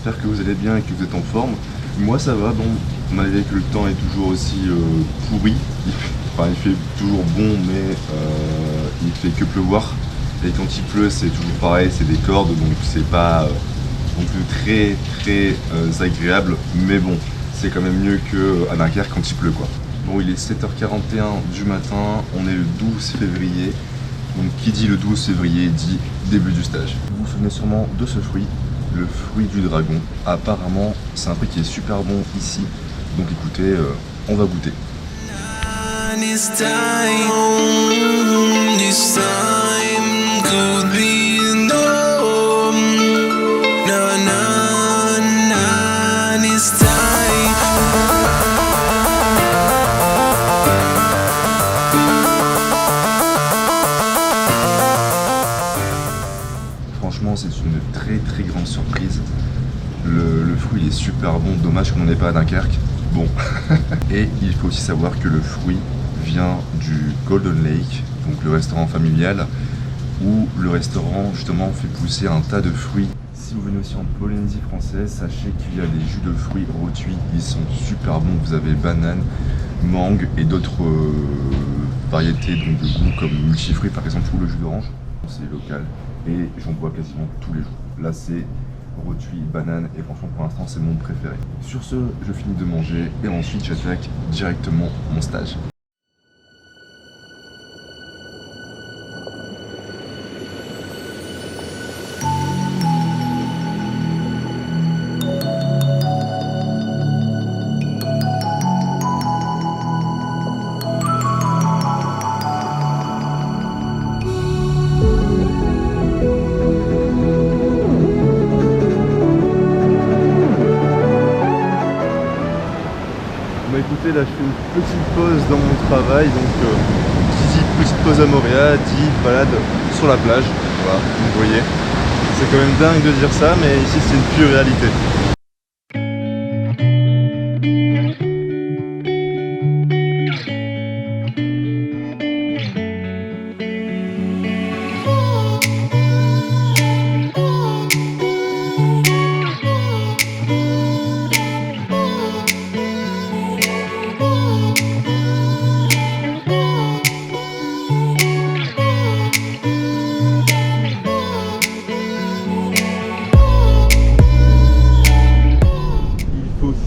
j'espère que vous allez bien et que vous êtes en forme. Moi ça va, bon, malgré que le temps est toujours aussi pourri, il fait toujours bon mais il fait que pleuvoir. Et quand il pleut c'est toujours pareil, c'est des cordes, donc c'est pas non plus très agréable, mais bon, c'est quand même mieux qu'à Dunkerque quand il pleut quoi. Bon, il est 7h41 du matin, on est le 12 février, donc qui dit le 12 février dit début du stage. Vous vous souvenez sûrement de ce fruit, le fruit du dragon. Apparemment, c'est un fruit qui est super bon ici, donc écoutez, on va goûter. Franchement, c'est une très grande surprise. Le fruit il est super bon, dommage qu'on n'est pas à Dunkerque. Bon, et il faut aussi savoir que le fruit vient du Golden Lake, donc le restaurant familial, où le restaurant justement fait pousser un tas de fruits. Si vous venez aussi en Polynésie française, sachez qu'il y a des jus de fruits rôtis, ils sont super bons. Vous avez banane, mangue et d'autres variétés donc, de goût comme multifruits par exemple, ou le jus d'orange. C'est local et j'en bois quasiment tous les jours. Là c'est rôti, banane et franchement pour l'instant c'est mon préféré. Sur ce, je finis de manger et ensuite j'attaque directement mon stage. Bah écoutez, là je fais une petite pause dans mon travail, donc qui dit petite pause à Moorea dit balade sur la plage. Voilà, vous voyez, c'est quand même dingue de dire ça, mais ici c'est une pure réalité.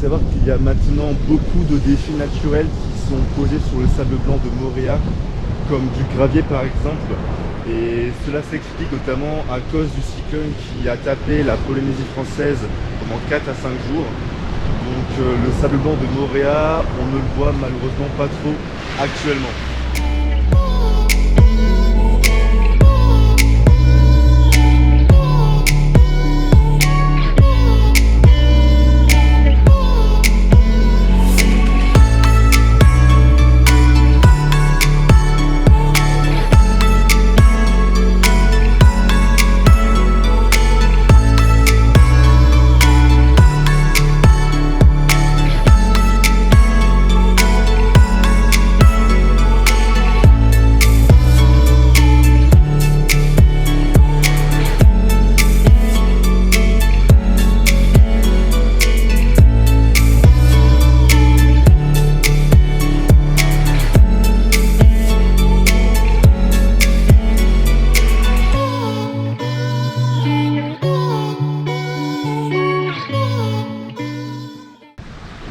Savoir qu'il y a maintenant beaucoup de défis naturels qui sont posés sur le sable blanc de Moorea, comme du gravier par exemple, et cela s'explique notamment à cause du cyclone qui a tapé la Polynésie française pendant 4 à 5 jours. Donc le sable blanc de Moorea, on ne le voit malheureusement pas trop actuellement.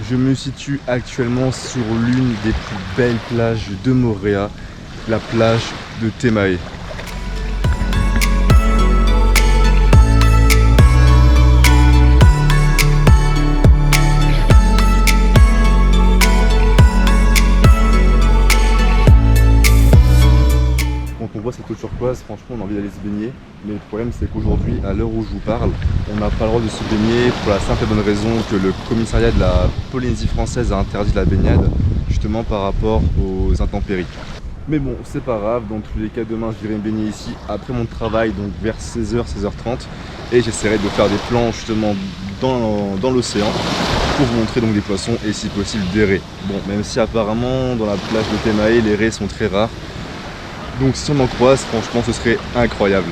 Je me situe actuellement sur l'une des plus belles plages de Moorea, la plage de Temae. Quand on voit cette eau turquoise, franchement on a envie d'aller se baigner, mais le problème c'est qu'aujourd'hui, à l'heure où je vous parle, on n'a pas le droit de se baigner pour la simple et bonne raison que le commissariat de la Polynésie française a interdit la baignade, justement par rapport aux intempéries. Mais bon, c'est pas grave, dans tous les cas demain je virai me baigner ici après mon travail, donc vers 16h, 16h30, et j'essaierai de faire des plans justement dans l'océan pour vous montrer donc des poissons et si possible des raies. Bon, même si apparemment dans la plage de Temae les raies sont très rares, donc si on en croise, franchement ce serait incroyable.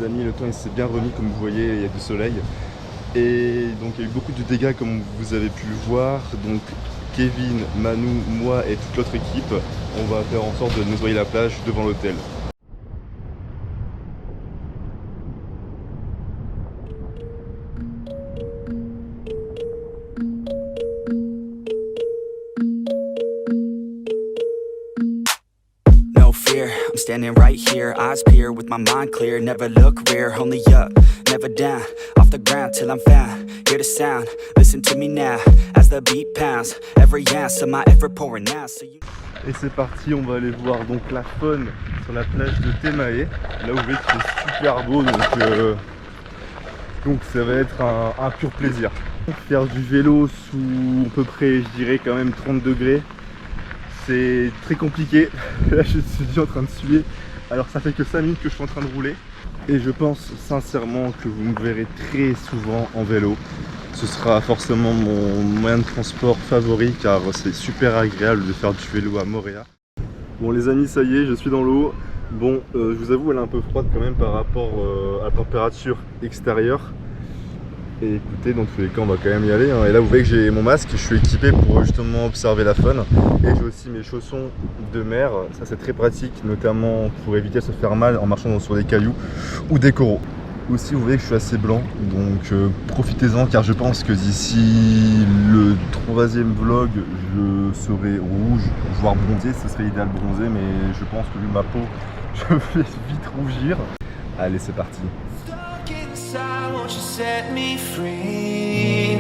les amis, le temps il s'est bien remis comme vous voyez, il y a du soleil. Et donc il y a eu beaucoup de dégâts comme vous avez pu le voir. Donc Kevin, Manu, moi et toute l'autre équipe, on va faire en sorte de nettoyer la plage devant l'hôtel. I'm standing right here, eyes peer with my mind clear. Never look rear, only up, never down. Off the ground till I'm found. Hear the sound, listen to me now. As the beat pounds, every ounce of my effort pouring out. So you... Et c'est parti, on va aller voir donc la faune sur la plage de Temae. Là où vous voyez que c'est super beau, donc ça va être un pur plaisir. Faire du vélo sous à peu près, je dirais quand même 30 degrés. C'est très compliqué, là je suis en train de suer, alors ça fait que 5 minutes que je suis en train de rouler. Et je pense sincèrement que vous me verrez très souvent en vélo. Ce sera forcément mon moyen de transport favori car c'est super agréable de faire du vélo à Moorea. Bon les amis, ça y est, je suis dans l'eau. Bon, je vous avoue elle est un peu froide quand même par rapport à la température extérieure. Et écoutez, dans tous les cas on va quand même y aller, hein. Et là vous voyez que j'ai mon masque, je suis équipé pour justement observer la faune. Et j'ai aussi mes chaussons de mer, ça c'est très pratique, notamment pour éviter de se faire mal en marchant sur des cailloux ou des coraux. Aussi vous voyez que je suis assez blanc, donc profitez-en car je pense que d'ici le 3e vlog je serai rouge, voire bronzé, ce serait idéal bronzé, mais je pense que vu ma peau je vais vite rougir. Allez c'est parti. Won't you set me free?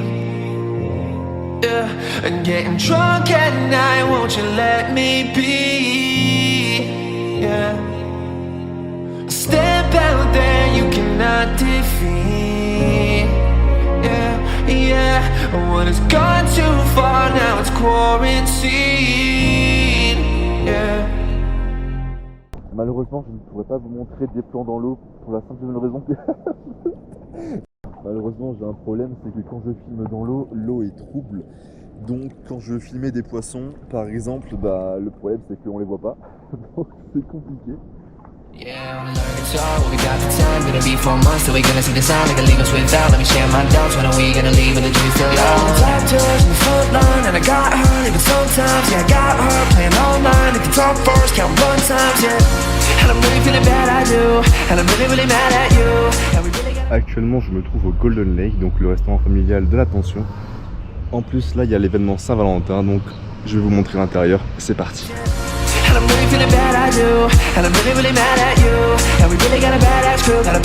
Yeah, and getting drunk at night, won't you let me be? Yeah, step out there, you cannot defeat. Yeah, yeah, when it's gone too far, now it's quarantine. Yeah. Malheureusement, je ne pourrais pas vous montrer des plans dans l'eau pour la simple et bonne raison que... Malheureusement, j'ai un problème, c'est que quand je filme dans l'eau, l'eau est trouble. Donc, quand je veux filmer des poissons, par exemple, le problème c'est qu'on les voit pas. Donc, c'est compliqué. Yeah, I wanna learn guitar, what we got the time, gonna be 4 months till we gonna see the sound, like a leave us without, let me share my doubts, when are we gonna leave with the dreams still young? On the top tours in the front line, and I got her, even sometimes, yeah I got her, playing online, at the top first, count run times, yeah, and I'm really feeling bad, I do, and I'm really, really mad at you, and we really got... Actuellement, je me trouve au Golden Lake, donc le restaurant familial de la pension. En plus, là, il y a l'événement Saint-Valentin, donc je vais vous montrer l'intérieur, c'est parti. And I'm really feeling bad, I do, and I'm really, really mad at you, and we really got a badass crew, gonna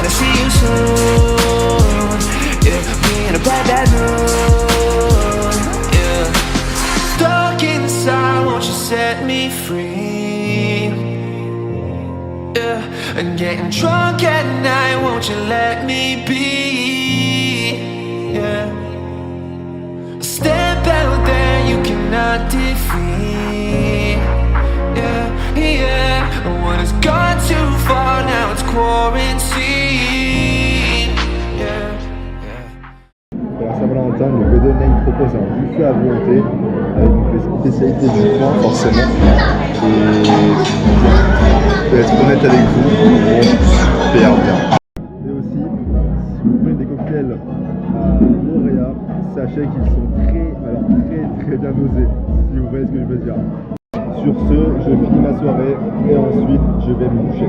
see you soon, yeah, me in a bad, bad mood, yeah. Stuck inside, won't you set me free, yeah, and getting drunk at night, won't you let me be, yeah, step out there, you cannot defeat. Yeah, yeah, when it's gone too far, now it's quarantine. Yeah, yeah. Pour la Saint-Valentin, le Golden Lake propose un buffet à volonté avec les spécialités du coin forcément. Et pour être honnête avec vous, super bien. Et aussi, si vous prenez des cocktails à Moorea, sachez qu'ils sont très bien dosés, si vous voyez ce que je veux dire. Sur ce, je finis ma soirée et ensuite je vais me coucher.